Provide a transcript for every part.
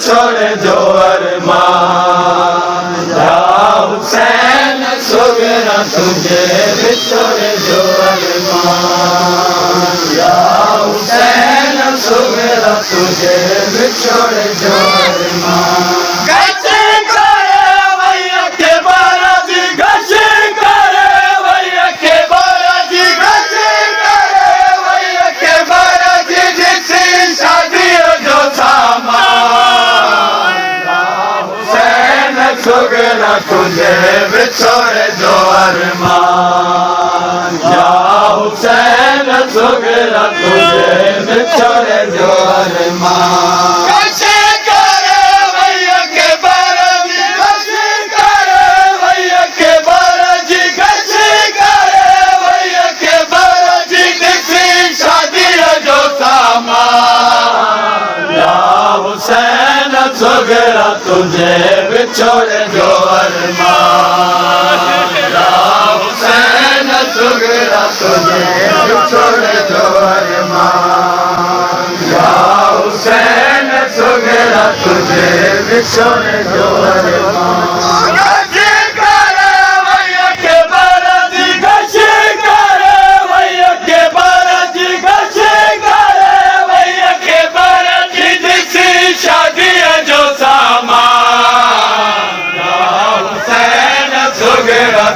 बिछोड़े जो अरमान या हुसैन सुगरा तुझे बिछोड़े जो अरमान या हुसैन सुगरा तुझे बिछोड़े जो अरमान सुगरा तुझे बिछोड़े जो अरमान या हुसैन सुगरा तुझे बिछोड़े जो अरमान कैसे करे भैया के बाराजी कैसे करे भैया के बाराजी कैसे करे भैया के बाराजी किसी शादी जो सामान या हुसैन सुगरा तुझे बिछोड़े जो अरमान या हुसैन सुगरा तुझे बिछोड़े जो अरमान या हुसैन सुगरा तुझे बिछोड़े जो अरमान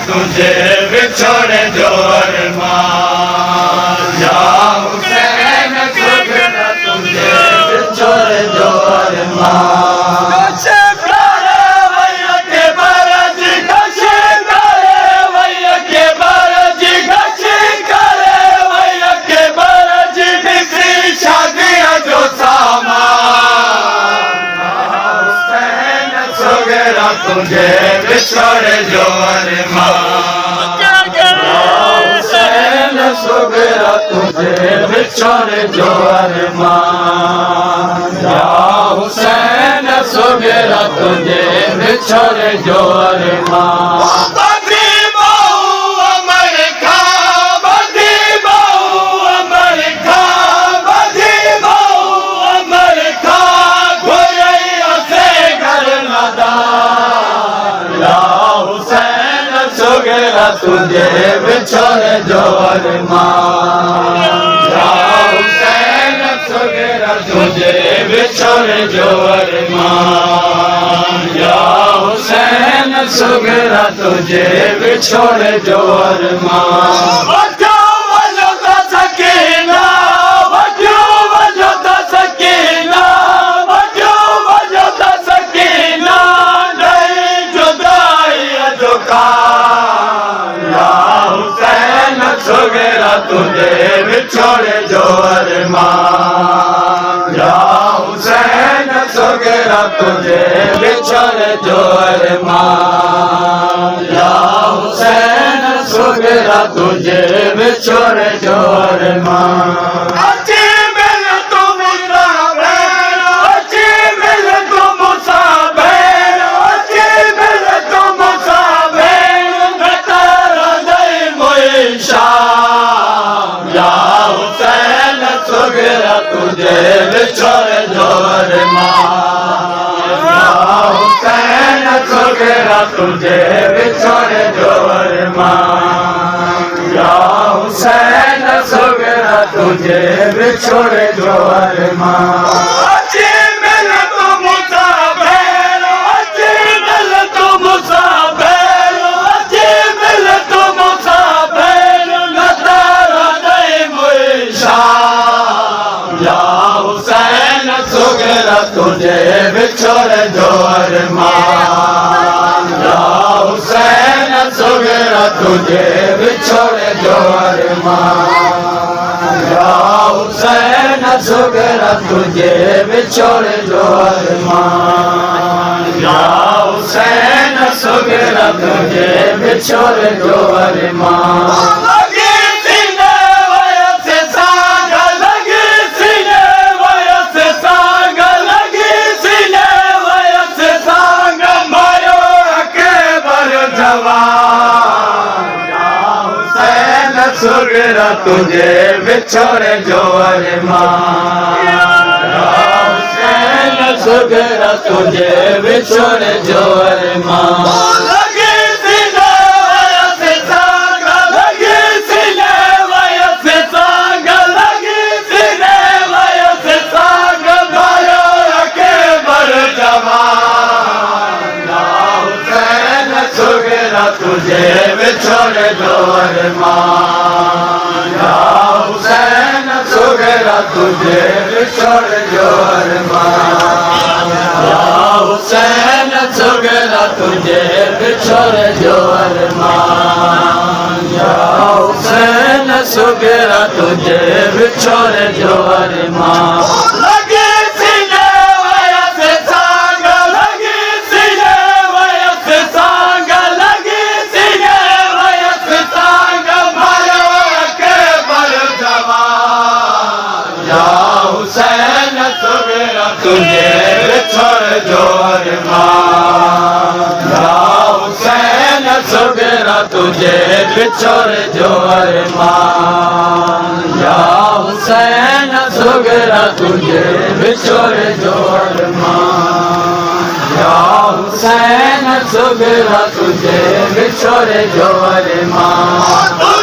तुझे बिछोड़े जो अरमान या हुसैन सुगरा तुझे बिछोड़े जो अरमान कैसे करे भैया के बाराजी कैसे करे भैया के बाराजी कैसे करे भैया के बाराजी किसी शादी जो सामान हुसैन सुगरा तुझे बिछोड़े जो सुगरा तुझे बिछोड़े जो अरमान या हुसैन सुगरा तुझे बिछोड़े जो अरमान बदी बहू अमर खां बदी बहू अमर खां बदी बहू अमर खां घोड़ैया से घर नदान या हुसैन सुगरा तुझे बिछोड़े जो अरमान या हुसैन सुगरा तुझे बिछोड़े जो अरमान या हुसैन सुगरा तुझे बिछोड़े जो अरमान तुझे बिछोड़े जो अरमान या हुसैन सुगरा तुझे बिछोड़े जो अरमान या हुसैन सुगरा तुझे बिछोड़े जो अरमान तुझे बिछोड़े जो अरमान या हुसैन सुगरा तुझे बिछोड़े जो अरमान या हुसैन सुगरा तुझे बिछोड़े जो अरमान तुझे बिछोड़े जो अरमान या हुसैन सुगरा तुझे बिछोड़े जो अरमान या हुसैन सुगरा तुझे बिछोड़े जो अरमान या हुसैन सुगरा तुझे बिछोड़े जो अरमान सुगरा तुझे बिछोड़े जो अरमान या हुसैन सुगरा तुझे बिछोड़ जो अरमान लगी सीने वयस सांग लगी सीने वयस सांग लगी सीने वयस सांग भायो के बर जवान या हुसैन सुगरा तुझे बिछोड़ जो अरमान या हुसैन सुगरा तुझे बिछोड़ जो अरमान या हुसैन सुगरा तुझे बिछोड़ जो अरमान या हुसैन सुगरा तुझे बिछोड़ जो अरमान लगी सीने वयस सांग लगी सीने वयस सांग लगी सीने वयस सांग भायो के बर जवान या हुसैन सुगरा तुझे बिछोड़ जो अरमान या हुसैन सुगरा तुझे बिछोड़ जो अरमान या हुसैन सुगरा तुझे बिछोड़ जो अरमान या हुसैन सुगरा तुझे बिछोड़ जो अरमान